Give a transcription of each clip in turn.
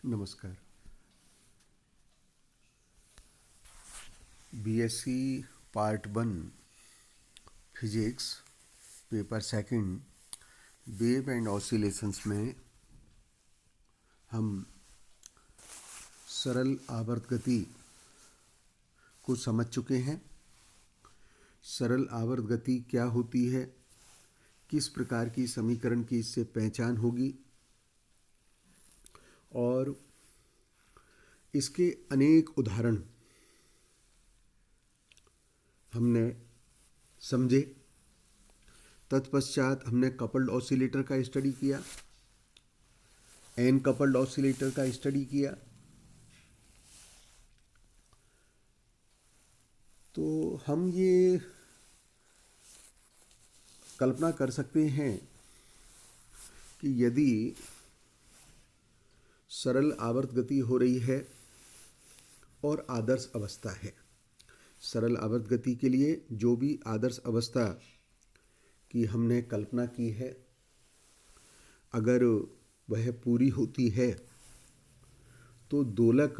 नमस्कार। BSc part 1 physics paper second wave and oscillations में हम सरल आवर्त गति को समझ चुके हैं। सरल आवर्त गति क्या होती है, किस प्रकार की समीकरण की इससे पहचान होगी और इसके अनेक उदाहरण हमने समझे। तत्पश्चात हमने कपल्ड ऑसिलेटर का स्टडी किया, एन कपल्ड ऑसिलेटर का स्टडी किया। तो हम ये कल्पना कर सकते हैं कि यदि सरल आवर्त गति हो रही है और आदर्श अवस्था है, सरल आवर्त गति के लिए जो भी आदर्श अवस्था की हमने कल्पना की है, अगर वह पूरी होती है तो दोलक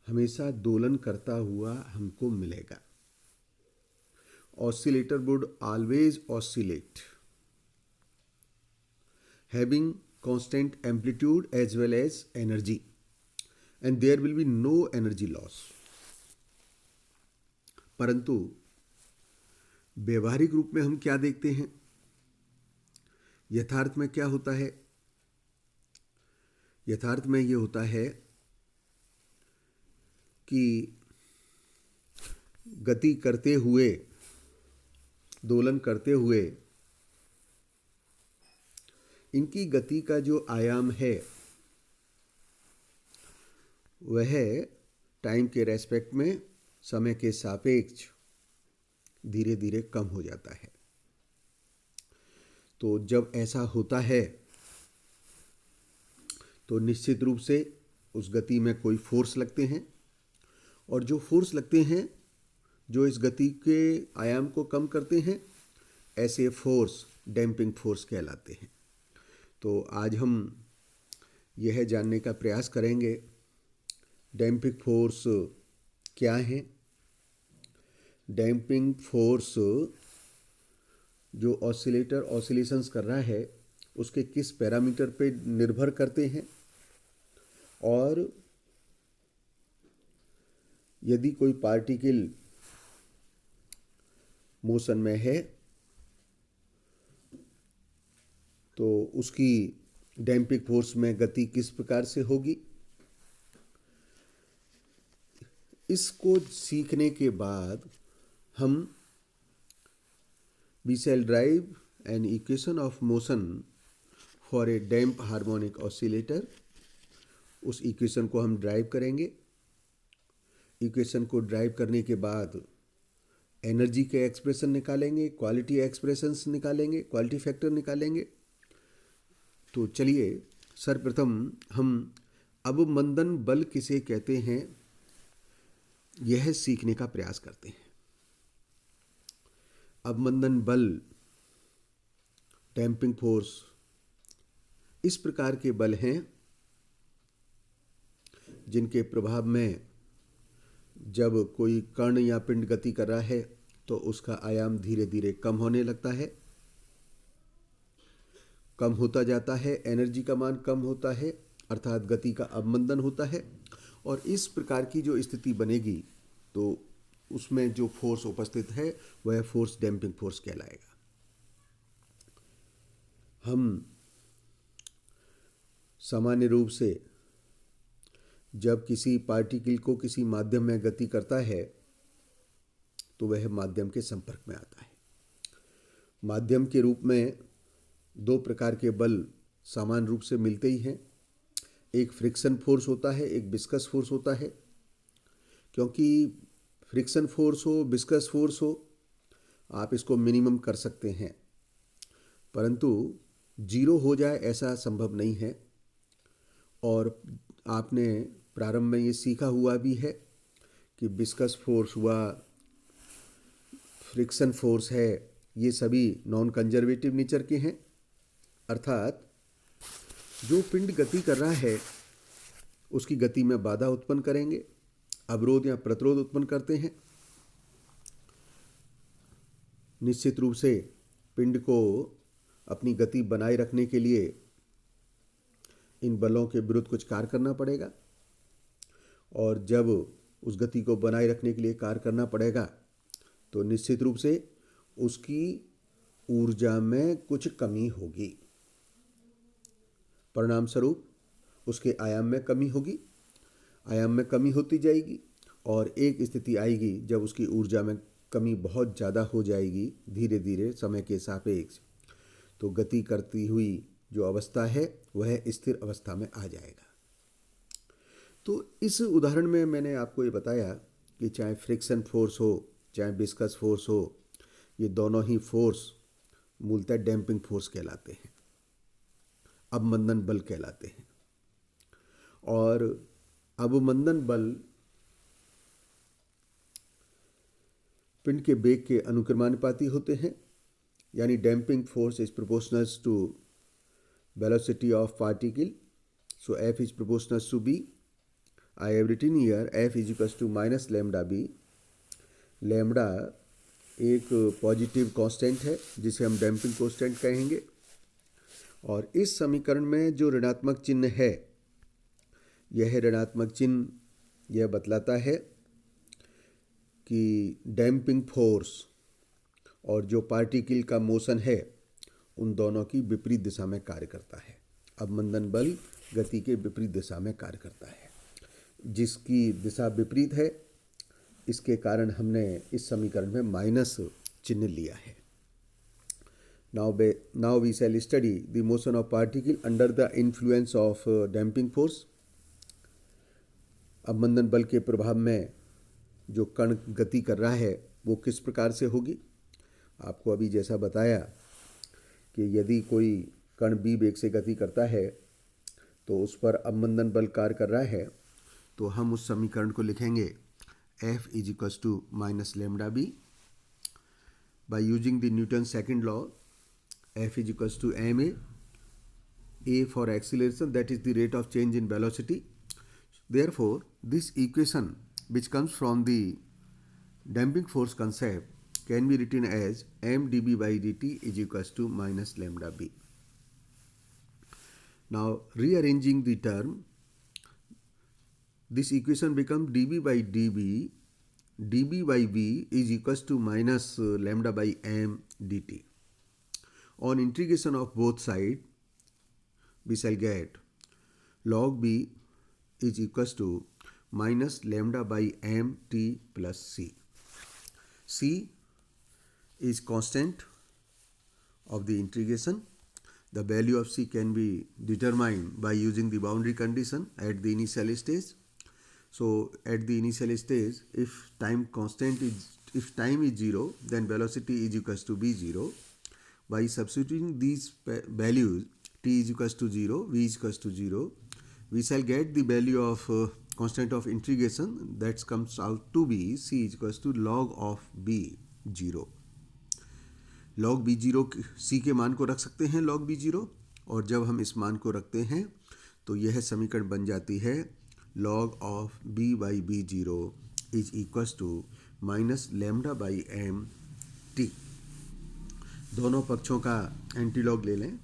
हमेशा दोलन करता हुआ हमको मिलेगा। Oscillator would always oscillate having constant amplitude as well as energy and there will be no energy loss। परंतु व्यवहारिक रूप में हम क्या देखते हैं, यथार्थ में क्या होता है? यथार्थ में ये होता है कि गति करते हुए, दोलन करते हुए इनकी गति का जो आयाम है वह टाइम के रेस्पेक्ट में समय के सापेक्ष धीरे धीरे कम हो जाता है। तो जब ऐसा होता है तो निश्चित रूप से उस गति में कोई फोर्स लगते हैं, और जो फोर्स लगते हैं जो इस गति के आयाम को कम करते हैं, ऐसे फोर्स डैम्पिंग फोर्स कहलाते हैं। तो आज हम यह जानने का प्रयास करेंगे डैम्पिंग फोर्स क्या है। डैम्पिंग फोर्स जो ऑसिलेटर ऑसिलेशंस कर रहा है उसके किस पैरामीटर पे निर्भर करते हैं, और यदि कोई पार्टिकल मोशन में है तो उसकी डैम्पिंग फोर्स में गति किस प्रकार से होगी। इसको सीखने के बाद हम we shall derive an equation of motion for a damp harmonic oscillator. उस इक्वेशन को हम ड्राइव करेंगे। इक्वेशन को ड्राइव करने के बाद एनर्जी के एक्सप्रेशन निकालेंगे, क्वालिटी एक्सप्रेशंस निकालेंगे, क्वालिटी फैक्टर निकालेंगे। तो चलिए सर्वप्रथम हम अवमंदन बल किसे कहते हैं यह सीखने का प्रयास करते हैं। अवमंदन बल, डैम्पिंग फोर्स, इस प्रकार के बल हैं जिनके प्रभाव में जब कोई कण या पिंड गति कर रहा है तो उसका आयाम धीरे धीरे कम होने लगता है, कम होता जाता है, एनर्जी का मान कम होता है, अर्थात गति का अवमंदन होता है। और इस प्रकार की जो स्थिति बनेगी तो उसमें जो फोर्स उपस्थित है वह फोर्स डैम्पिंग फोर्स कहलाएगा। हम सामान्य रूप से जब किसी पार्टिकल को किसी माध्यम में गति करता है तो वह माध्यम के संपर्क में आता है। माध्यम के रूप में दो प्रकार के बल सामान्य रूप से मिलते ही हैं। एक फ्रिक्शन फोर्स होता है, एक विस्कस फोर्स होता है। क्योंकि फ्रिक्शन फोर्स हो, विस्कस फोर्स हो, आप इसको मिनिमम कर सकते हैं, परंतु जीरो हो जाए ऐसा संभव नहीं है। और आपने प्रारंभ में ये सीखा हुआ भी है कि विस्कस फोर्स हुआ, फ्रिक्शन फोर्स है, ये सभी नॉन कंजर्वेटिव नेचर के हैं, अर्थात जो पिंड गति कर रहा है उसकी गति में बाधा उत्पन्न करेंगे, अवरोध या प्रतिरोध उत्पन्न करते हैं। निश्चित रूप से पिंड को अपनी गति बनाए रखने के लिए इन बलों के विरुद्ध कुछ कार्य करना पड़ेगा, और जब उस गति को बनाए रखने के लिए कार्य करना पड़ेगा तो निश्चित रूप से उसकी ऊर्जा में कुछ कमी होगी। परिणाम स्वरूप उसके आयाम में कमी होगी, आयाम में कमी होती जाएगी और एक स्थिति आएगी जब उसकी ऊर्जा में कमी बहुत ज़्यादा हो जाएगी धीरे धीरे समय के सापेक्ष, तो गति करती हुई जो अवस्था है वह स्थिर अवस्था में आ जाएगा। तो इस उदाहरण में मैंने आपको ये बताया कि चाहे फ्रिक्शन फोर्स हो चाहे विस्कस फोर्स हो, ये दोनों ही फोर्स मूलतः डैम्पिंग फोर्स कहलाते हैं, अवमंदन बल कहलाते हैं। और अवमंदन बल पिंड के वेग के अनुक्रमानुपाती होते हैं, यानी damping force is proportional to velocity of particle, so F is proportional to B। I have written here F is equals to minus lambda B। Lambda एक पॉजिटिव कांस्टेंट है जिसे हम डैम्पिंग कांस्टेंट कहेंगे, और इस समीकरण में जो ऋणात्मक चिन्ह है, यह ऋणात्मक चिन्ह यह बतलाता है कि डैम्पिंग फोर्स और जो पार्टिकल का मोशन है उन दोनों की विपरीत दिशा में कार्य करता है। अवमंदन बल गति के विपरीत दिशा में कार्य करता है, जिसकी दिशा विपरीत है इसके कारण हमने इस समीकरण में माइनस चिन्ह लिया है। Now we shall study the motion of particle under the influence of damping force. अवमंदन बल के प्रभाव में जो कण गति कर रहा है वो किस प्रकार से होगी। आपको अभी जैसा बताया कि यदि कोई कण b वेग से गति करता है तो उस पर अवमंदन बल कार्य कर रहा है, तो हम उस समीकरण को लिखेंगे F is equals to minus lambda B by using the Newton second law. F is equals to a for acceleration, that is the rate of change in velocity. Therefore this equation which comes from the damping force concept can be written as m dB by dt is equals to minus lambda b. Now rearranging the term, this equation becomes dB by dB, dB by b is equals to minus lambda by m dt. On integration of both sides, we shall get log b is equals to minus lambda by m t plus c. C is constant of the integration. The value of c can be determined by using the boundary condition at the initial stage. So at the initial stage, if time is 0, then velocity is equals to v0. By substituting these values, t is equals to 0, v is equals to 0, we shall get the value of constant of integration, that comes out to be c is equals to log of b0. log b0 c के मान को रख सकते हैं log b0, और जब हम इस मान को रखते हैं तो यह समीकरण बन जाती है log of b by b0 is equals to minus lambda by m t। दोनों पक्षों का एंटीलॉग ले लें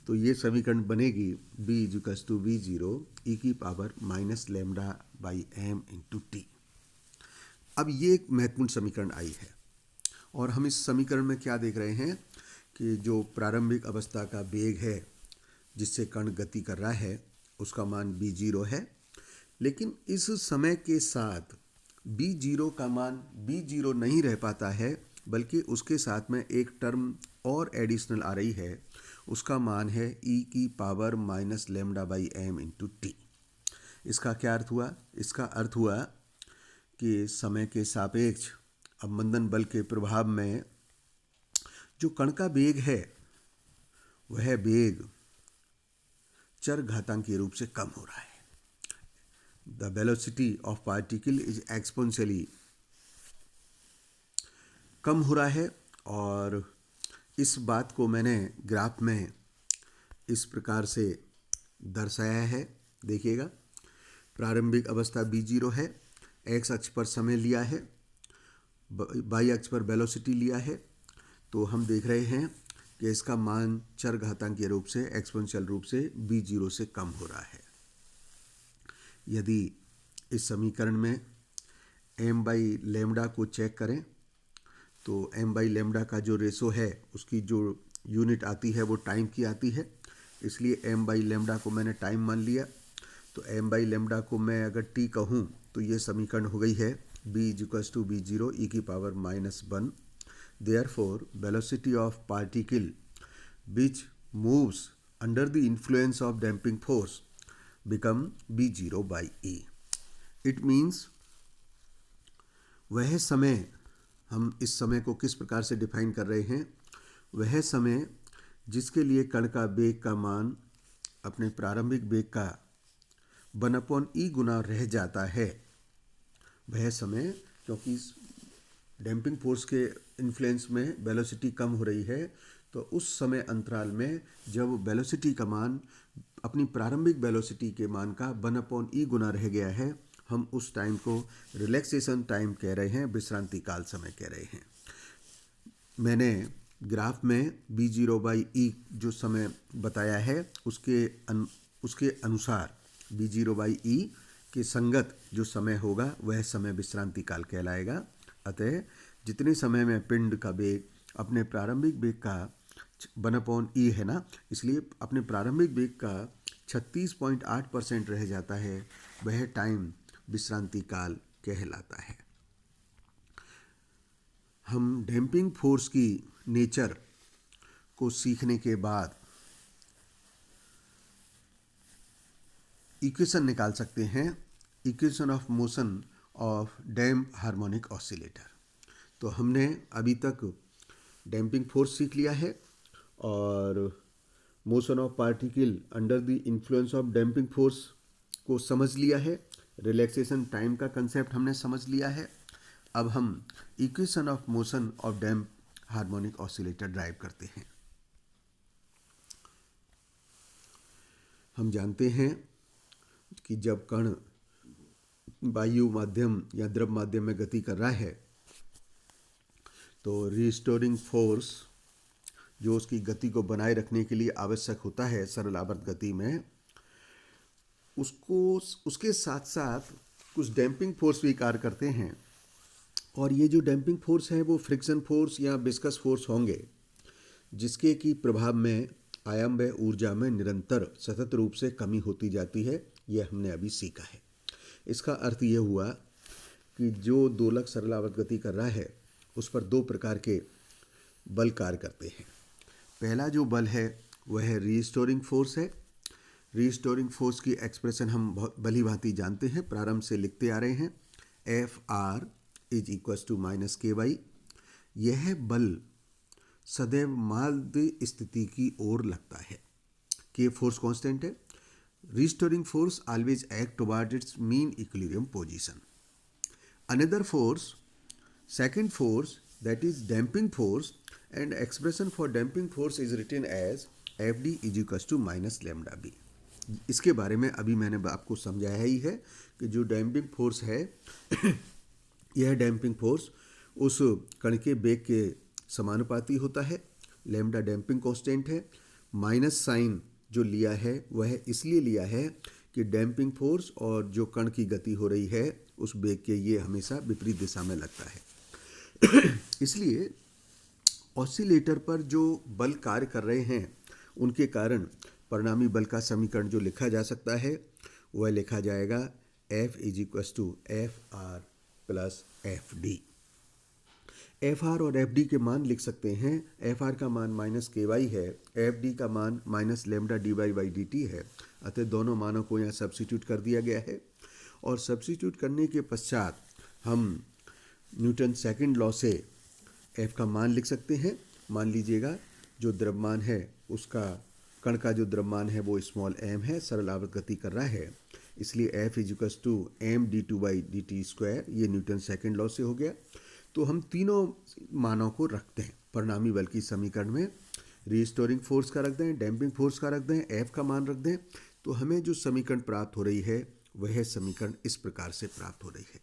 तो ये समीकरण बनेगी b is equals to v0 e की power minus lambda by m into T. अब ये एक महत्वपूर्ण समीकरण आई है, और हम इस समीकरण में क्या देख रहे हैं कि जो प्रारंभिक अवस्था का वेग है जिससे कण गति कर रहा है उसका मान b0 है, लेकिन इस समय के साथ b0 का मान b0 नहीं रह पाता है, बल्कि उसके साथ में एक टर्म और एडिशनल आ रही है, उसका मान है e की power minus lambda by m into T. इसका क्या अर्थ हुआ? इसका अर्थ हुआ कि समय के सापेक्ष अवमंदन बल के प्रभाव में जो कण का वेग है वह वेग चर घातांकीय रूप से कम हो रहा है। The velocity of particle is exponentially कम हो रहा है, और इस बात को मैंने ग्राफ में इस प्रकार से दर्शाया है। देखिएगा, प्रारंभिक अवस्था b0 है, x अक्ष पर समय लिया है, y अक्ष पर वेलोसिटी लिया है। तो हम देख रहे हैं कि इसका मान चर घातांकीय रूप से एक्सपोनेंशियल रूप से b0 से कम हो रहा है। यदि इस समीकरण में m बाई लेमडा को चेक करें तो m बाई लेमडा का जो रेशो है उसकी जो यूनिट आती है वो टाइम की आती है, इसलिए m बाई लेमडा को मैंने टाइम मान लिया। तो m बाई लेमडा को मैं अगर t कहूँ तो ये समीकरण हो गई है b equals to b0 e की power -1। Therefore, velocity of particle which moves under the influence of damping force become b0 by e. It means वह समय, हम इस समय को किस प्रकार से डिफाइन कर रहे हैं, वह समय जिसके लिए कण का वेग का मान अपने प्रारंभिक वेग का 1/e गुना रह जाता है, वह समय, क्योंकि डैम्पिंग फोर्स के इन्फ्लुएंस में वेलोसिटी कम हो रही है, तो उस समय अंतराल में जब वेलोसिटी का मान अपनी प्रारंभिक वेलोसिटी के मान का 1/e गुना रह गया है, हम उस टाइम को रिलैक्सेशन टाइम कह रहे हैं, विश्रांति काल समय कह रहे हैं। मैंने ग्राफ में b0 बाई e जो समय बताया है उसके अनुसार b0 बाई e के संगत जो समय होगा वह समय विश्रांति काल कहलाएगा। अतः जितने समय में पिंड का वेग अपने प्रारंभिक वेग का 1/e है ना, इसलिए अपने प्रारंभिक वेग का 36.8% रह जाता है, वह टाइम विश्रांति काल कहलाता है। हम डैम्पिंग फोर्स की नेचर को सीखने के बाद इक्वेशन निकाल सकते हैं, equation of motion of damp harmonic oscillator. तो हमने अभी तक डैम्पिंग फोर्स सीख लिया है और motion of particle under the influence of damping force को समझ लिया है, रिलैक्सेशन टाइम का कंसेप्ट हमने समझ लिया है। अब हम equation of motion of damp harmonic oscillator drive करते हैं। हम जानते हैं कि जब कण वायु माध्यम या द्रव माध्यम में गति कर रहा है तो रिस्टोरिंग फोर्स जो उसकी गति को बनाए रखने के लिए आवश्यक होता है सरल आवर्त गति में, उसके साथ साथ कुछ डैम्पिंग फोर्स भी कार्य करते हैं। और ये जो डैम्पिंग फोर्स है वो फ्रिक्शन फोर्स या विस्कस फोर्स होंगे, जिसके की प्रभाव में आयाम व ऊर्जा में निरंतर सतत रूप से कमी होती जाती है। यह हमने अभी सीखा है। इसका अर्थ ये हुआ कि जो दोलक सरल आवर्त गति कर रहा है उस पर दो प्रकार के बल कार्य करते हैं। पहला जो बल है वह रीस्टोरिंग फोर्स है। रीस्टोरिंग फोर्स की एक्सप्रेशन हम बहुत भली भांति जानते हैं, प्रारंभ से लिखते आ रहे हैं, Fr is equals to -ky। यह बल सदैव माध्य स्थिति की ओर लगता है। के फोर्स कांस्टेंट है। Restoring force always act toward its mean equilibrium position. Another force, second force, that is damping force, and expression for damping force is written as Fd is equals to -λb. इसके बारे में अभी मैंने आपको समझाया ही है कि जो डैम्पिंग फोर्स है यह डैम्पिंग फोर्स उस कण के वेग के समानुपाती होता है। लैम्डा डैम्पिंग कांस्टेंट है। माइनस साइन जो लिया है वह इसलिए लिया है कि डैम्पिंग फोर्स और जो कण की गति हो रही है उस वेग के ये हमेशा विपरीत दिशा में लगता है। इसलिए ऑसिलेटर पर जो बल कार्य कर रहे हैं उनके कारण परिणामी बल का समीकरण जो लिखा जा सकता है वह लिखा जाएगा F is equals to Fr plus Fd। Fr और Fd के मान लिख सकते हैं। Fr का मान -ky है, Fd का मान -λdy/dt है। अतः दोनों मानों को यहाँ सब्स्टिट्यूट कर दिया गया है और सब्स्टिट्यूट करने के पश्चात हम न्यूटन सेकंड लॉ से F का मान लिख सकते हैं। मान लीजिएगा जो द्रव्यमान है उसका, कण का जो द्रव्यमान है वो स्मॉल m है, सरल आवर्त गति कर रहा है, इसलिए F is equals to md2/dt²। ये न्यूटन सेकंड लॉ से हो गया। तो हम तीनों मानों को रखते हैं परिणामी बल की समीकरण में। रिस्टोरिंग फोर्स का रख दें, डैम्पिंग फोर्स का रख दें, F का मान रख दें। तो हमें जो समीकरण प्राप्त हो रही है वह समीकरण इस प्रकार से प्राप्त हो रही है।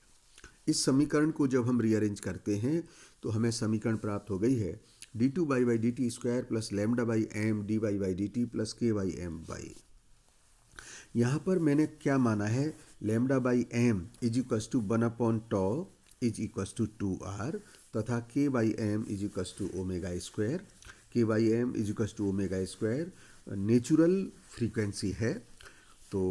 इस समीकरण को जब हम रीअरेंज करते हैं तो हमें समीकरण प्राप्त हो गई है d2y/dt square plus λ/m dy/dt plus k/m/। यहाँ पर मैंने क्या माना है, λ/m is equals to 1/τ is equals to 2r तथा k/m is equals to omega square. k/m is equals to omega square natural frequency है। तो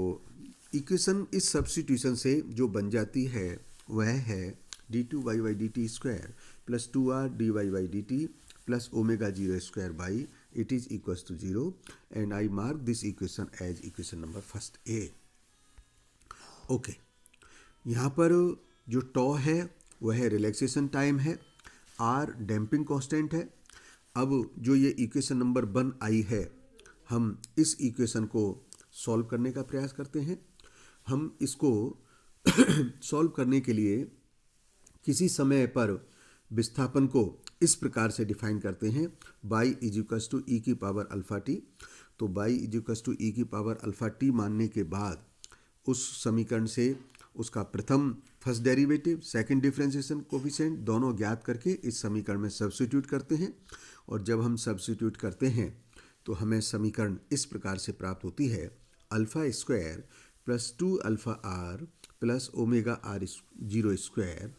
इक्वेशन इस सब्स्टिट्यूशन से जो बन जाती है वह है d2y/dt square plus 2r dy/dt plus omega 0 square by it is equals to 0 and I mark this equation as equation number first A। Okay, यहाँ पर जो टॉ है वह रिलैक्सेशन टाइम है, आर डैम्पिंग कांस्टेंट है। अब जो ये इक्वेशन नंबर 1 आई है, हम इस इक्वेशन को सॉल्व करने का प्रयास करते हैं। हम इसको सॉल्व करने के लिए किसी समय पर विस्थापन को इस प्रकार से डिफाइन करते हैं, बाई इज इक्वस टू ई की पावर अल्फा टी। तो बाई इज इक्वस टू ई की पावर अल्फा टी मानने के बाद उस समीकरण से उसका प्रथम first derivative, second differentiation coefficient दोनों ज्ञात करके इस समीकरण में सब्स्टिट्यूट करते हैं। और जब हम सब्स्टिट्यूट करते हैं तो हमें समीकरण इस प्रकार से प्राप्त होती है, alpha square plus 2α r plus omega r 0 square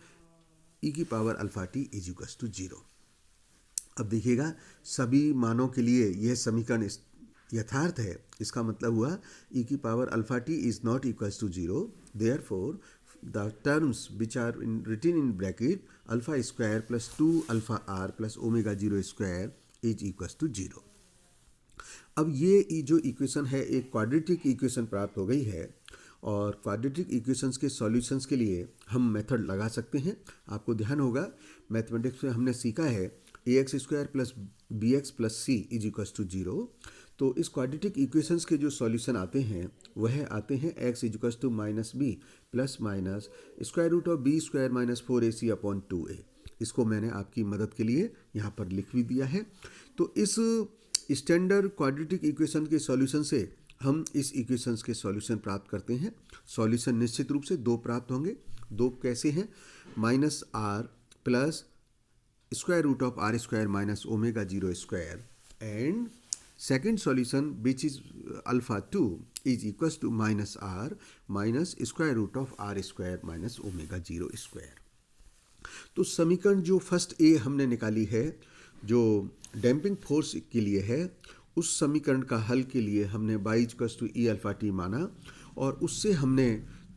e की power alpha t is equals to 0। अब देखिएगा सभी मानों के लिए यह समीकरण यथार्थ है। इसका मतलब हुआ ई की power alpha t is not equals to 0, therefore the terms which are written in bracket alpha square plus 2α r plus omega 0 square is equals to 0। अब ये जो इक्वेशन है एक क्वाड्रेटिक इक्वेशन प्राप्त हो गई है और क्वाड्रेटिक इक्वेशंस के सॉल्यूशंस के लिए हम मेथड लगा सकते हैं। आपको ध्यान होगा मैथमेटिक्स में हमने सीखा है ax square plus bx plus C is equals to 0। तो इस क्वाड्रेटिक इक्वेशंस के जो सॉल्यूशन आते हैं वह आते हैं x is equals to minus B plus minus square root of B square minus 4ac upon 2a। इसको मैंने आपकी मदद के लिए यहाँ पर लिख भी दिया है। तो इस स्टैंडर्ड क्वाड्रेटिक इक्वेशन के सॉल्यूशन से हम इस इक्वेशंस के सॉल्यूशन प्राप्त करते हैं। सॉल्यूशन निश्चित रूप से दो प्राप्त होंगे। दो कैसे हैं, minus are plus square root of are square minus omega 0 square and second solution which is alpha 2 is equals to minus are minus square root of are square minus omega 0 square. तो समीकरण जो first A हमने निकाली है जो damping force के लिए है, उस समीकरण का हल के लिए हमने by equals to E alpha T माना और उससे हमने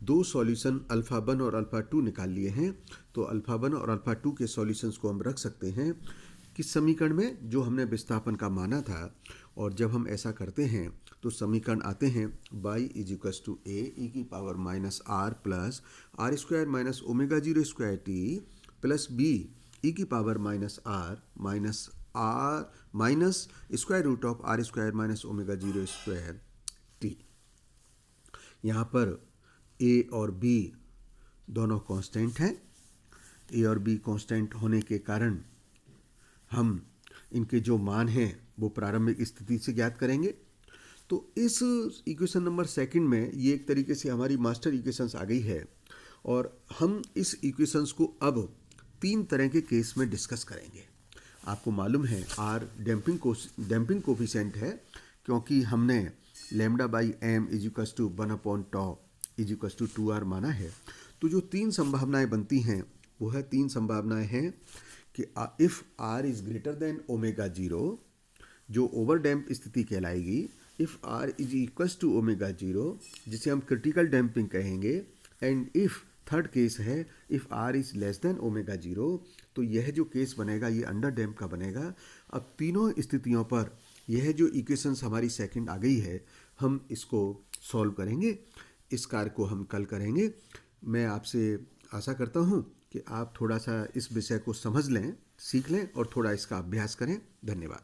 दो सॉल्यूशन अल्फा 1 और अल्फा 2 निकाल लिए हैं। तो अल्फा 1 और अल्फा 2 के सॉल्यूशंस को हम रख सकते हैं किस समीकरण में, जो हमने विस्थापन का माना था। और जब हम ऐसा करते हैं तो समीकरण आते हैं y is equals to a e की power minus are plus r square minus omega 0 square t plus b e की power minus are minus square root of are square minus omega 0 square t. यहाँ पर ए और B दोनों constant हैं। ए और be constant होने के कारण हम इनके जो मान हैं वो प्रारंभिक स्थिति से ज्ञात करेंगे। तो इस इक्वेशन नंबर सेकंड में ये एक तरीके से हमारी मास्टर इक्वेशंस आ गई है और हम इस इक्वेशंस को अब 3 तरह के केस में डिस्कस करेंगे। आपको मालूम है आर डैम्पिंग कोफिशिएंट है क्योंकि हमने λ/m is equals to 1/τ is equals to 2r माना है। तो जो 3 संभावनाएं बनती हैं वो है 3 संभावनाएं हैं कि if r is greater than omega 0 जो ओवर डैम्प स्थिति कहलाएगी, if r is equals to omega 0 जिसे हम क्रिटिकल डैम्पिंग कहेंगे, एंड इफ़ थर्ड केस है if r is less than omega 0। तो यह जो केस बनेगा ये अंडर डैम्प का बनेगा। अब तीनों स्थितियों पर यह जो इक्वेशंस हमारी सेकंड आ गई है हम इसको सॉल्व करेंगे। इस कार्य को हम कल करेंगे। मैं आपसे आशा करता हूँ कि आप थोड़ा सा इस विषय को समझ लें, सीख लें और थोड़ा इसका अभ्यास करें। धन्यवाद।